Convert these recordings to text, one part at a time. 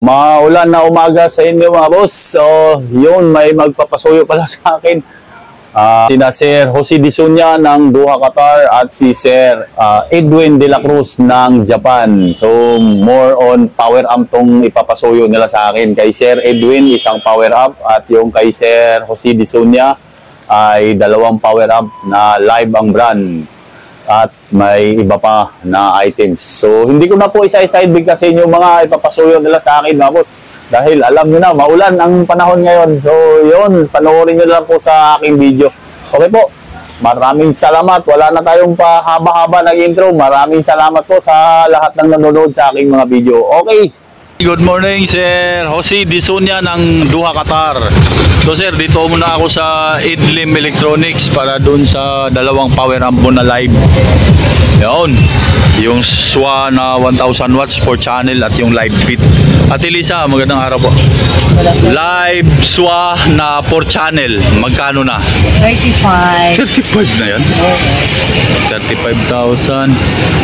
Maulan na umaga sa inyo mga boss. So, yun, may magpapasuyo pala sa akin. Sina Sir Jose Dizunya ng Doha, Qatar at si Sir Edwin De La Cruz ng Japan. So, more on power amp tong ipapasuyo nila sa akin. Kay Sir Edwin, isang power amp at yung kay Sir Jose Dizunya ay dalawang power amp na live ang brand. At may iba pa na items. So, hindi ko na po isa-isa bigkasin yung mga ipapasuyo nila sa akin, mga boss. Dahil alam nyo na, maulan ang panahon ngayon. So, yun, panoorin nyo lang po sa aking video. Okay po, maraming salamat. Wala na tayong pahaba-haba ng intro. Maraming salamat po sa lahat ng nanonood sa aking mga video. Okay. Good morning, Sir Jose Dizunya ng Doha, Qatar. So sir, dito muna ako sa Idlim Electronics para dun sa dalawang power amp mo na live. Yun, yung SWA na 1000 watts per channel at yung live fit. At Elisa, magandang araw po. Live SWA na 4 channel, magkano na? 35. 35 na yan? 35,000.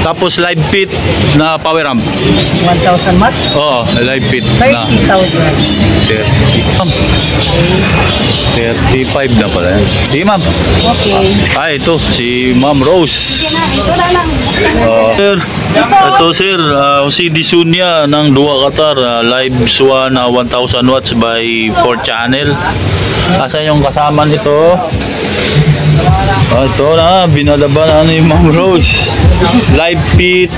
Tapos live fit na power amp. 1,000 watts? Oo, live fit na 30,000. 35 na pala yan. Sige ma'am. Okay. Ito, si Ma'am Rose. Ito lang. Sir, ito sir, Jose Dizunya ng Doha, Qatar. Live SWA na 1000 watts by 4 channel. Asan yung kasama nito? Ito na, binalaban na ni Ma'am Rose. Live fit.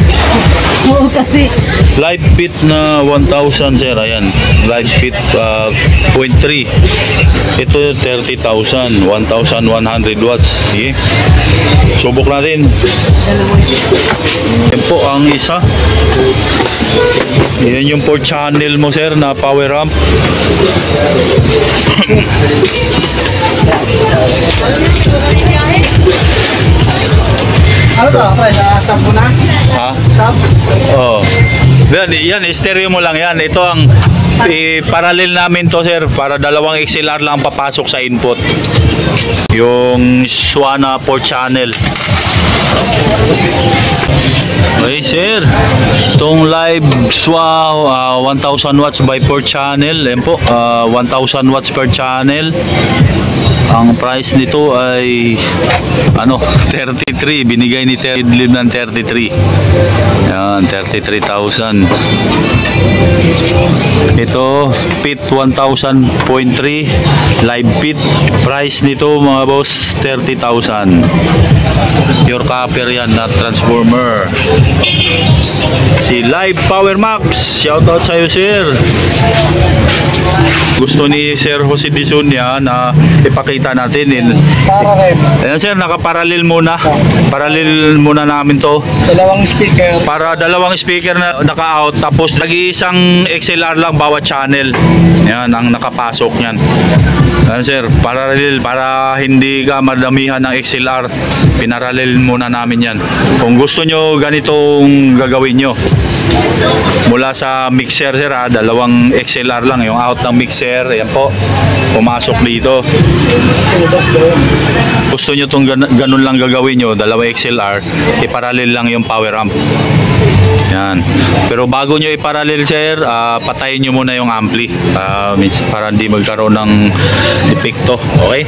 Oo, kasi Live fit na 1000 sir, ayan. Live fit 0.3. Ito 30,000, 1,100 watts. Sige. Subok natin. Yan po ang isa. Yan yung 4 channel mo sir na power amp. ano to? Sa mo na? Ha? Oo. Yan, stereo mo lang yan. Ito ang parallel namin to sir para dalawang XLR lang papasok sa input. Yung SWA na 4 channel. Okay sir, itong live SWA 1000 watts by 4 channel. Yan po, 1000 watts per channel. Ang price nito ay 33, binigay ni Idlim ng 33. Yan, 33,000. Ito pit 1000.3 live pit. Price nito mga boss 30,000. Pure copper yan, not transformer. Si Live Power Max, shoutout sa iyo sir. Gusto ni Sir Jose Dizunya na ipakita natin. Ayan sir, nakaparallel muna. Parallel muna namin to. Dalawang speaker. Para dalawang speaker na naka-out. Tapos nag-iisang XLR lang bawat channel. Yan ang nakapasok niyan. Ayan sir, parallel para hindi ka madamihan ng XLR. Pinarallel muna namin yan. Kung gusto nyo ganitong gagawin nyo. Mula sa mixer sir, dalawang XLR lang. Yung out ng mixer, yan po. Pumasok dito. Gusto nyo itong ganun lang gagawin nyo, dalawa XLR, iparallel lang yung power amp. Yan. Pero bago nyo iparallel sir, patayin nyo muna yung ampli para hindi magkaroon ng epekto. Okay?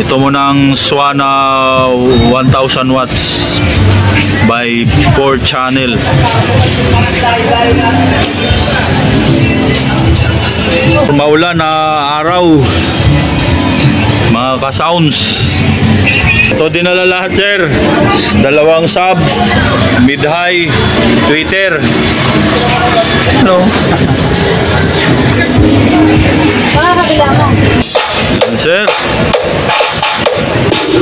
Ito muna ang SWA na 1000 watts by 4 channel. Maulan na araw, mga ka-sounds. Ito dinala lahat sir. Dalawang sub, mid-high, tweeter. Hello. Yan sir.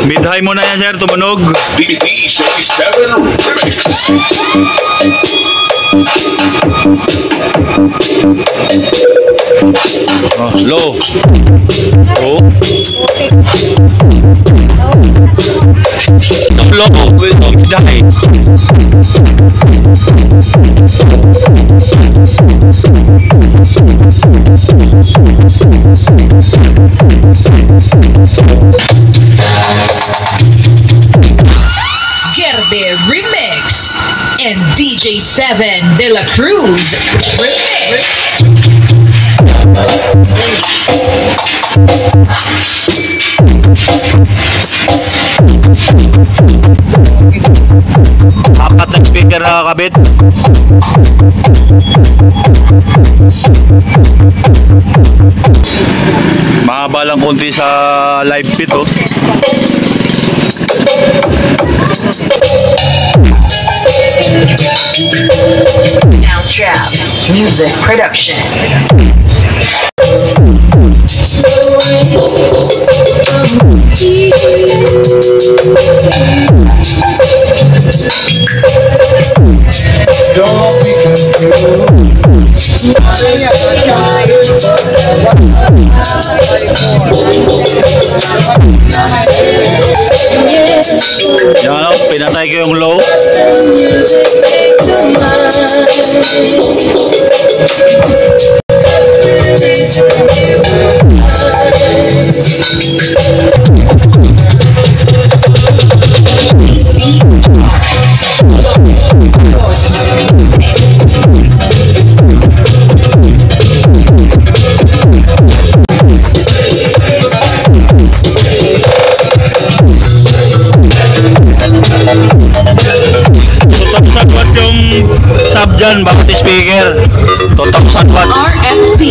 Mid-high muna yan sir, tumunog. Low. Oh. Low with mid-high. Gerde Remix and DJ 7 De La Cruz Remix. Mahaba lang konti sa live feed, oh. Now Trap Music Production. Don't be confused. Yan, oh, pinatay ko yung low. Tutok yung sub dyan, bakit speaker? Tutok watts. RMC.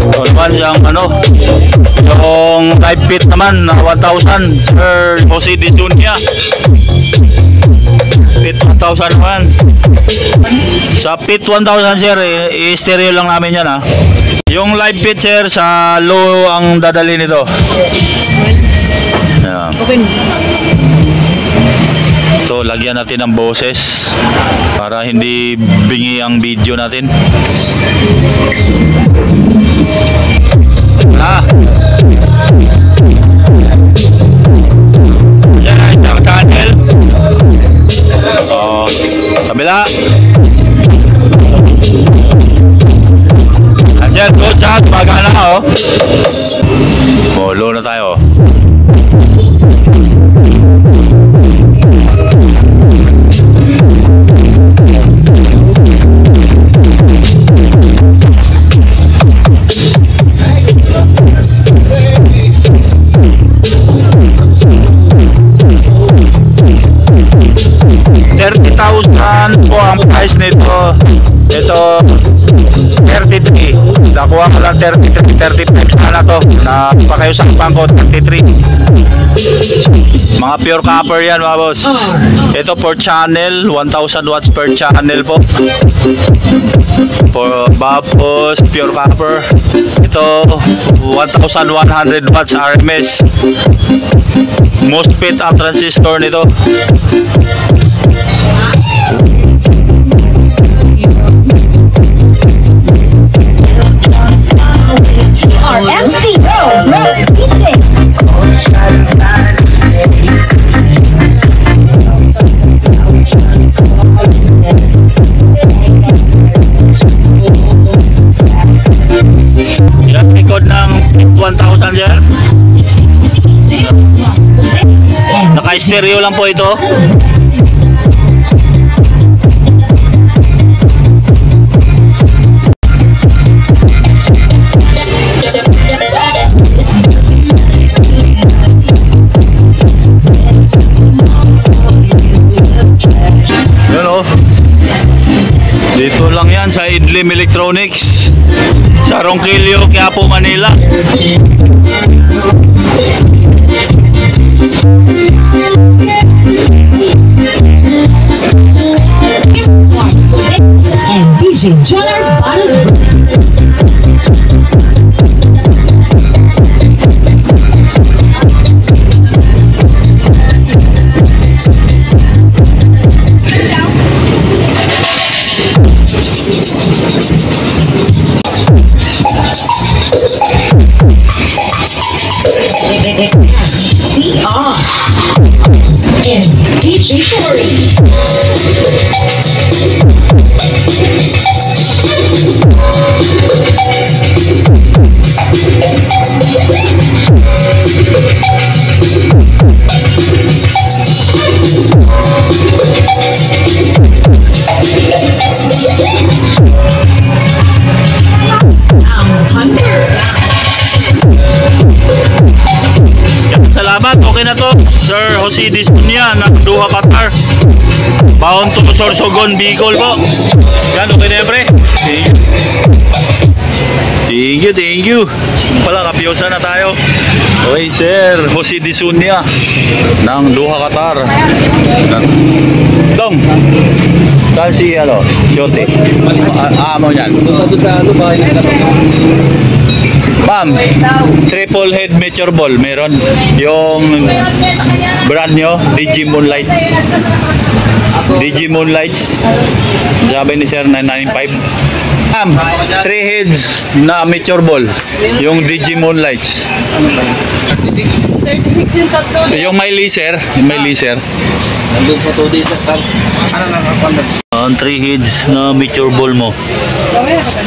Ito naman yung ano, yung live feed naman na 1,000 per Jose Dizunia. Pit 1,000 naman. Sa pit 1,000 sir, i-stereo lang namin yan, ha. Yung live feed sir, sa low ang dadali nito. Ayan. Ito, lagyan natin ng boses para hindi bingi ang video natin. Yan, yung channel. Kabila. Andyan, good shot, magana, oh. Low na tayo. $30,000 po ang price nito. Ito 33. Nakuha ko lang 33, 35 sana to. Napakayo sa bangko 33. Mga pure copper yan mga boss. Ito per channel, 1,000 watts per channel po. For Babos pure copper. Ito 1,100 watts RMS. MOSFET ang transistor nito. RMC. Ilang likod ng 1,000 sir? Naka-stereo lang po ito. Yun, oh. Dito lang yan sa Idlim Electronics sa Ronquillo, Quiapo, Manila. And DJ Jonner Banas. CR and DJ Corey. Jose Disunya ng Doha, Qatar. Bound to Sorsogon, Bicol po. Yan, okay na yan, pre. Thank you. Pala, kapyosa na tayo. Okay, sir. Jose Disunya ng Doha, Qatar. Dong. Saan si, Siote? Amo yan. Ma'am, triple head meteor ball. Meron. Yung brand nyo, DG Moonlights. DG Moonlights. Sabi ni sir, 995. Ma'am, 3 heads na meteor ball. Yung DG Moonlights. 36 yung tatlo. Yung may laser. Yung may laser. Nandun sa 2D sa ano na nakapanda. Ang 3 heads na meteor ball mo.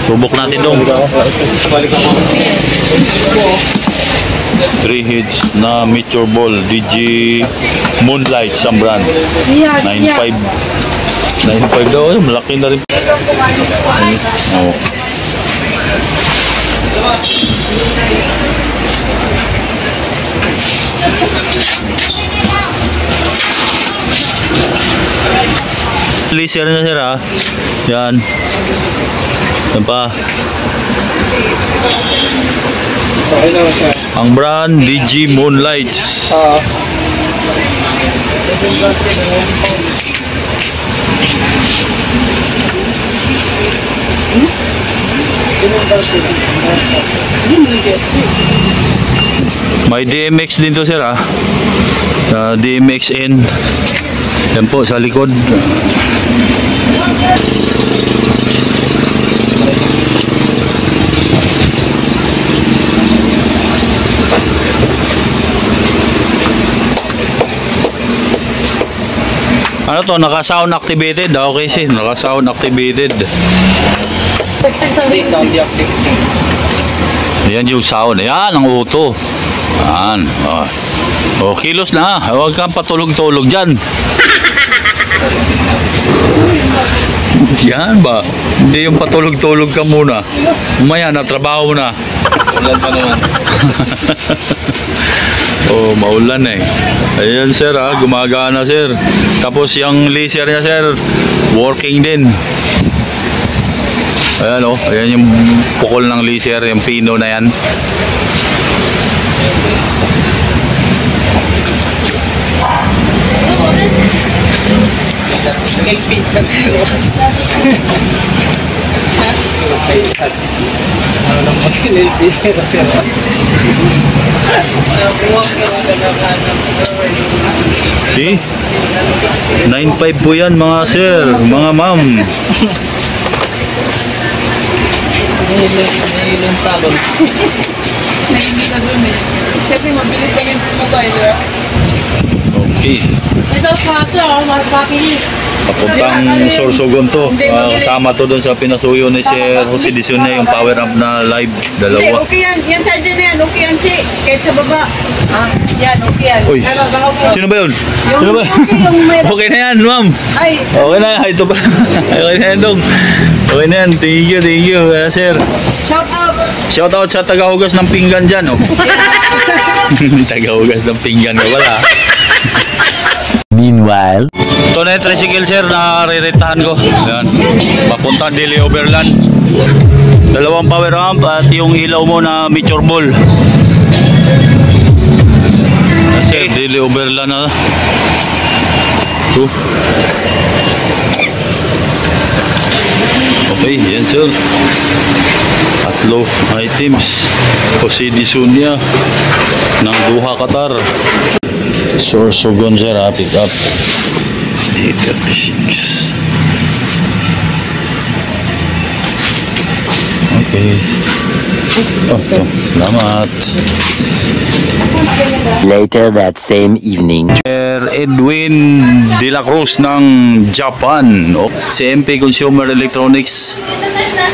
Subok natin dong. 3 heads na meteor ball. DG Moonlights ang brand. 9.5. 9.5 daw. Ay, malaki na rin. Oh. Laser na sir ha. Yan. Yan pa. Ang brand DG Moonlights. May DMX din to sir ha. DMXN. Yan po sa likod. Ano to? Naka-sound activated? Okay sis, naka-sound activated. Sound active. Yan yung sound. Yan ang auto. Yan. Oh, kilos na. Huwag kang patulog-tulog dyan. Yan ba? Hindi yung patulog-tulog ka muna. Umaya na, trabaho na. Ulan pa naman. Oh, maulan eh. Ayan sir ha, gumagana sir. Tapos yung laser niya sir, working din. Ayan oh, ayan yung pukol ng laser, yung pino na yan. See? 9.5 po yan mga sir, mga ma'am. Nahilong talon. Nahindi ka dun eh. Kasi mabilis lang yung mobile. Okay. Ito, kaso, mapapilis. Papuntang Sorsogon to. Kasama to doon sa pinasuyo ni Sir Jose Disunya, yung power amp na live. Hindi, Dalawa. okay yan. Yan charger na yan. Okay yan, Chi. Kahit sa baba. Yan, okay yan. Uy, Ano, baka okay. sino ba yun? Yung Sino ba? okay, yung may... Okay na yan, ma'am. Ay, Okay na, ito pa. Okay na yan, dong. Okay na yan. Thank you, sir. shout out. Shout out sa tagahugas ng pinggan dyan. Oh. Tagahugas ng pinggan ka wala. Meanwhile, Ito na yung tricycle sir na riritahan ko. Yan. Papunta Dili Overland. Dalawang power amp at yung ilaw mo na meteor ball. Sir, Dili Overland na. Okay, yan sir. Tatlo items. Jose Disunya ng Doha, Qatar. Sorsogon sir ha, pick up. D36. Okay. Oh, salamat. later that same evening. Sir Edwin De La Cruz ng Japan. Oh, CMP Consumer Electronics.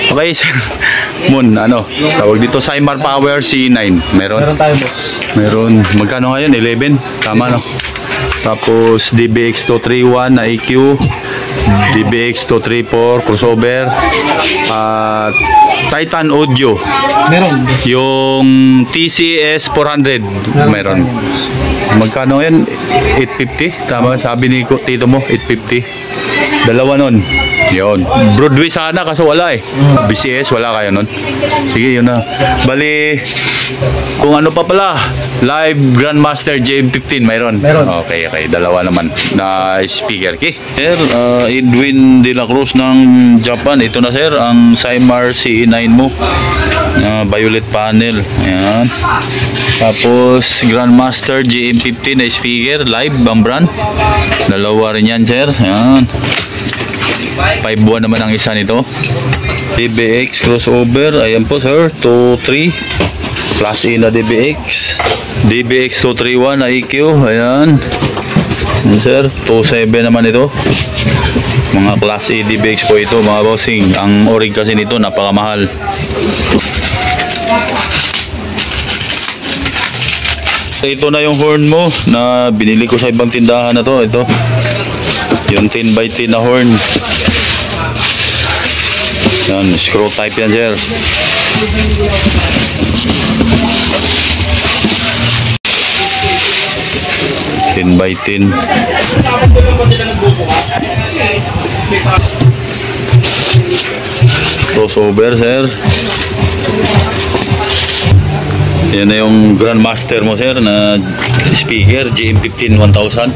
Okay, sir. Moon, ano? Tawag dito Simar Power C9. Meron? Meron tayo, boss. Meron. Magkano ngayon? 11? Tama, no? Tapos DBX 231 na EQ. DBX 234 crossover at Titan Audio. Meron. Yung TCS 400 meron. Magkano yan? 850? Tama sabi ni tito mo, 850. Dalawa nun. Yun. Broadway sana kaso wala eh. BCS wala kayo nun. Sige, yun na. Bali, kung ano pa pala, live Grandmaster JM15 mayroon. Okay. Dalawa naman na speaker. Okay. Sir, Edwin De La Cruz ng Japan. Ito na sir, ang Cymar CE9 mo. Violet panel. Ayan. Tapos Grandmaster JM15 na speaker, live ang brand. Dalawa rin yan sir. Ayan. 5 buwan naman ang isa nito. DBX crossover. Ayan po sir, 2.3 Class A na DBX. DBX 231 na EQ. Ayan. Ayan sir, 2.7 naman ito. Mga Class A DBX po ito mga bossing. Ang orig kasi nito napakamahal. Ito na yung horn mo na binili ko sa ibang tindahan na to. Ito yung 10x10 na horn. Yan, screw type yan sir. Ten by 10. Crossover sir. Yan na yung Grandmaster mo sir na speaker JM15 1000.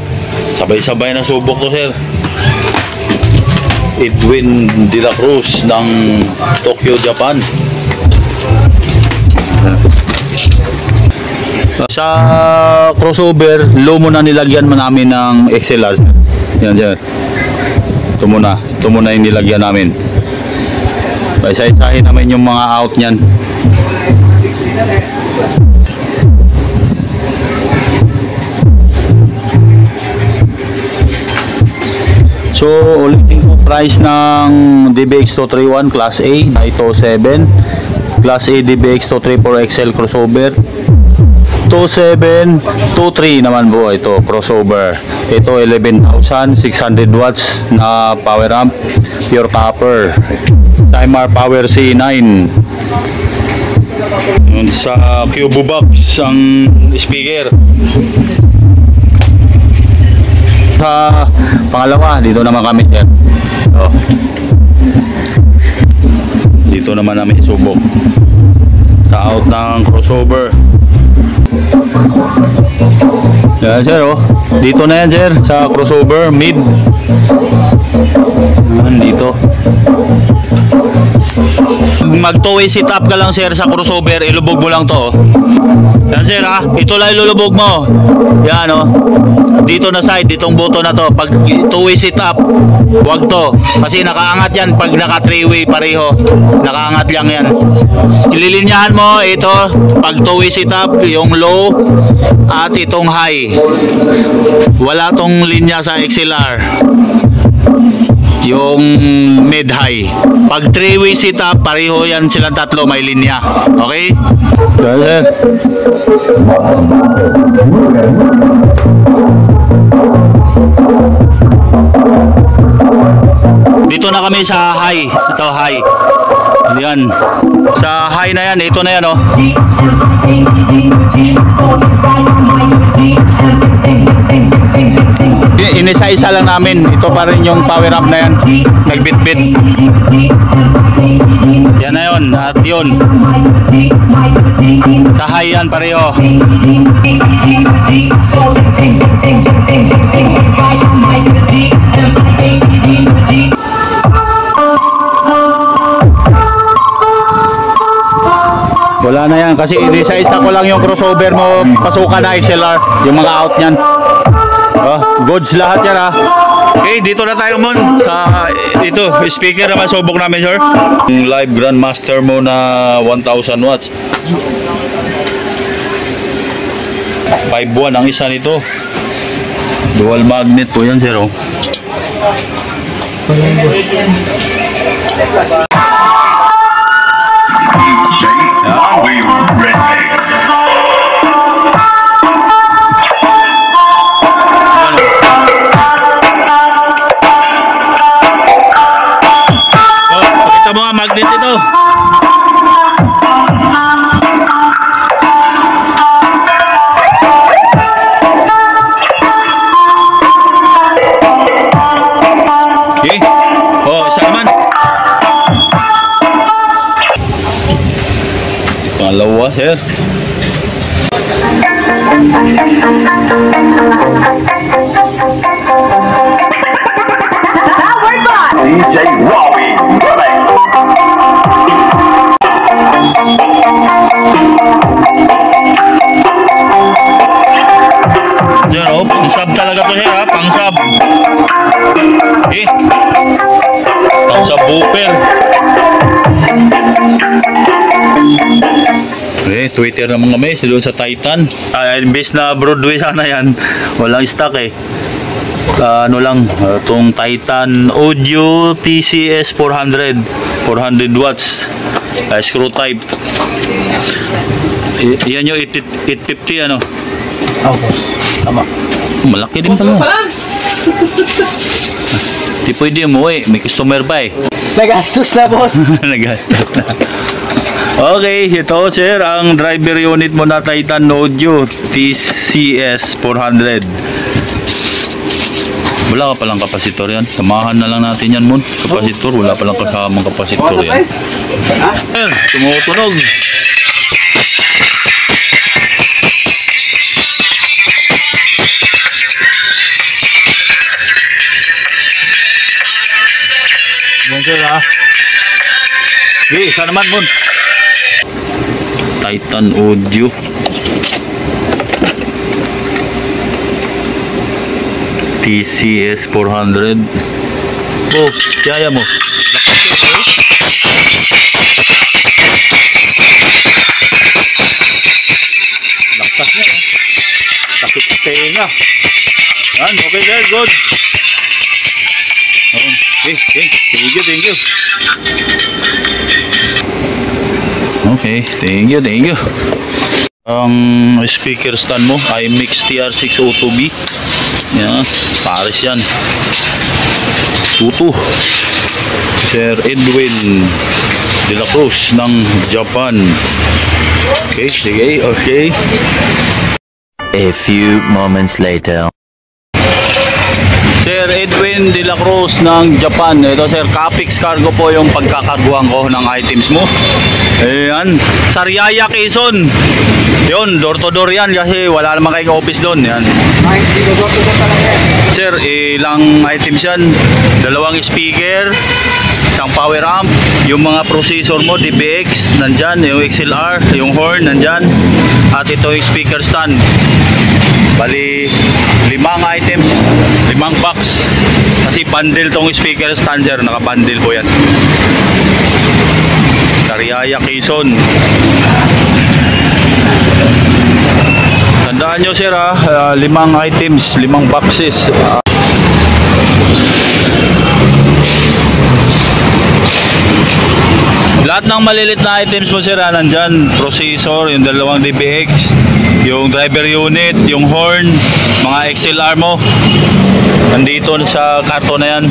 Sabay-sabay na subok to sir. Edwin De La Cruz ng Tokyo, Japan. Sa crossover, low muna nilagyan mo namin ng XLR. Yan sir. Ito muna yung nilagyan namin. Isa-isahin namin yung mga out niyan. So, ulitin ko price ng DBX 231 Class A, ito 7. Class A DBX 234 XL crossover. 27, 23 naman po ito, crossover. Ito 11,600 watts na power amp, pure copper. Cymar Power C9. Yun, sa Cubo Box ang speaker. Sa pangalawa, dito naman kami sir. So, dito naman namin isubok sa out ng crossover. Yan sir oh. Dito na yan sir sa crossover mid. Dito. Mag two-way sit up ka lang sir sa crossover, ilubog mo lang to. Yan sir ha, ito lang ilulubog mo. Yan oh. Dito na side, ditong button na to. Pag two-way sit up, wag to. Kasi nakaangat yan pag naka three-way pareho. Nakaangat lang yan. Ililinyahan mo ito, pag two-way sit up, yung low at itong high. Wala tong linya sa XLR. Yung mid-high. Pag three-way sit up, pareho yan silang tatlo, may linya. Okay? Sir. Dito na kami sa high. Ito high. Yan. Sa high na yan, ito na yan oh. Inisa-isa lang namin. Ito pa rin yung power amp na yan. Nagbit-bit. Yan na yun. At yun. Sa high yan pareho. Wala na yan kasi inisa-isa ko lang yung crossover mo, pasukan na XLR, yung mga out niyan. Oh, goods lahat yan ha. Okay, dito na tayo mon sa ito, speaker na masubok namin sir. Yung live Grandmaster mo na 1000 watts. 5 buwan ang isa nito. Dual magnet po yan sir oh. unit ito. Okay. Oh, isa naman. Pangalawa, sir. DJ Robbie Remix. Sir, oh, pang-sub talaga to, sir, ha? Pang-sub. Okay. Pang-sub booper. Okay, Twitter naman kami, doon sa Titan. Imbes na Broadway sana yan, walang stock eh. Ano lang, itong Titan Audio TCS 400 watts, screw type. Yan yung 850 ano. Oh, boss. Tama. Malaki din pala. Di pwede umuwi, may customer ba eh. Nagastos na, boss. Nagastos na. Okay, ito sir, ang driver unit mo na Titan Audio TCS 400. Wala ka palang kapasitor yan. Samahan na lang natin yan, Mon. Kapasitor, wala palang kasamang kapasitor yan. Sir, tumutunog. Yan sir, ha? Okay, isa naman, Mon. Titan Audio. TCS 400. Oh, kaya mo. Lakas niya, eh. Sakit tenga. Yan, okay sir, good. Okay, thank you. Okay, thank you. Ang speaker stand mo ay Mix TR602B. Yan, Paris yan. Tutu. Sir Edwin De La Cruz ng Japan. Okay, sige, okay. A few moments later. Sir Edwin De La Cruz ng Japan. Ito sir, Capix Cargo po yung pagkakaguhan ko ng items mo. Ayan, Sariaya, Quezon. Yun, door to door yan kasi wala naman kayong office doon. Yan. Sir, ilang items yan? 2 speaker, isang power amp, yung mga processor mo, DBX, nandyan, yung XLR, yung horn, nandyan, at ito yung speaker stand. Bali, 5 items, 5 box. Kasi bundle tong speaker stand, sir, naka-bundle po yan. Sariaya, Quezon. Tandaan nyo sir ha, 5 items, 5 boxes. Lahat ng malilit na items mo sir ha, nandyan, processor, yung 2 DBX, yung driver unit, yung horn, mga XLR mo, nandito sa karton na yan.